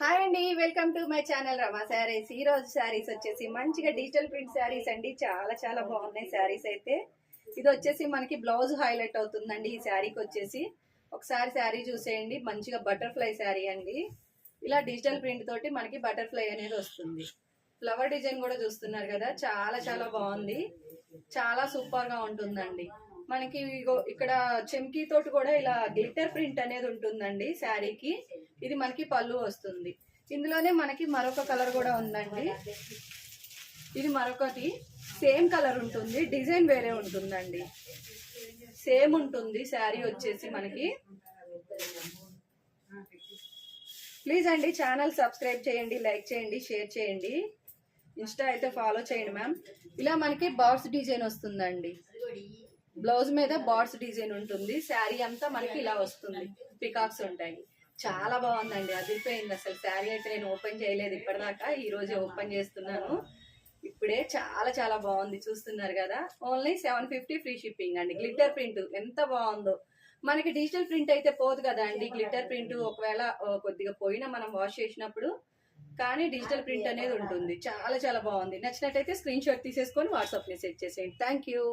Hi అండి, welcome to my channel రమా శారీస్. ఈ రోజు శారీస్ వచ్చేసి మంచిగా డిజిటల్ ప్రింట్ శారీస్ అండి. చాలా చాలా బాగున్నాయి శారీస్ అయితే. ఇది వచ్చేసి మనకి బ్లౌజ్ హైలైట్ అవుతుందండి ఈ శారీకి వచ్చేసి. ఒకసారి శారీ చూసేయండి, మంచిగా బటర్ఫ్లై శారీ అండి. ఇలా డిజిటల్ ప్రింట్ తోటి మనకి బటర్ఫ్లై అనేది వస్తుంది. ఫ్లవర్ డిజైన్ కూడా చూస్తున్నారు కదా, చాలా చాలా బాగుంది. చాలా సూపర్ గా ఉంటుందండి. మనకి ఇక్కడ చెమ్కీ తోటి కూడా ఇలా గ్లిటర్ ప్రింట్ అనేది ఉంటుందండి శారీకి. ఇది మనకి పళ్ళు వస్తుంది. ఇందులోనే మనకి మరొక కలర్ కూడా ఉందండి. ఇది మరొకటి సేమ్ కలర్ ఉంటుంది, డిజైన్ వేరే ఉంటుందండి. సేమ్ ఉంటుంది శారీ వచ్చేసి మనకి. ప్లీజ్ అండి ఛానల్ సబ్స్క్రైబ్ చేయండి, లైక్ చేయండి, షేర్ చేయండి. ఇన్స్టా అయితే ఫాలో చేయండి మ్యామ్. ఇలా మనకి బర్డ్స్ డిజైన్ వస్తుందండి. బ్లౌజ్ మీద బార్డ్స్ డిజైన్ ఉంటుంది. శారీ అంతా మనకి ఇలా వస్తుంది, పికాక్స్ ఉంటాయి. చాలా బాగుందండి, అదిరిపోయింది అసలు. శారీ అయితే నేను ఓపెన్ చేయలేదు ఇప్పటిదాకా, ఈ రోజే ఓపెన్ చేస్తున్నాను ఇప్పుడే. చాలా చాలా బాగుంది, చూస్తున్నారు కదా. ఓన్లీ 750 ఫ్రీ షిప్పింగ్ అండి. గ్లిటర్ ప్రింట్ ఎంత బాగుందో. మనకి డిజిటల్ ప్రింట్ అయితే పోదు కదా అండి, గ్లిటర్ ప్రింట్ ఒకవేళ కొద్దిగా పోయినా మనం వాష్ చేసినప్పుడు, కానీ డిజిటల్ ప్రింట్ అనేది ఉంటుంది. చాలా చాలా బాగుంది. నచ్చినట్టయితే స్క్రీన్ షాట్ తీసేసుకొని వాట్సాప్ మెసేజ్ చేసేయండి. Thank you.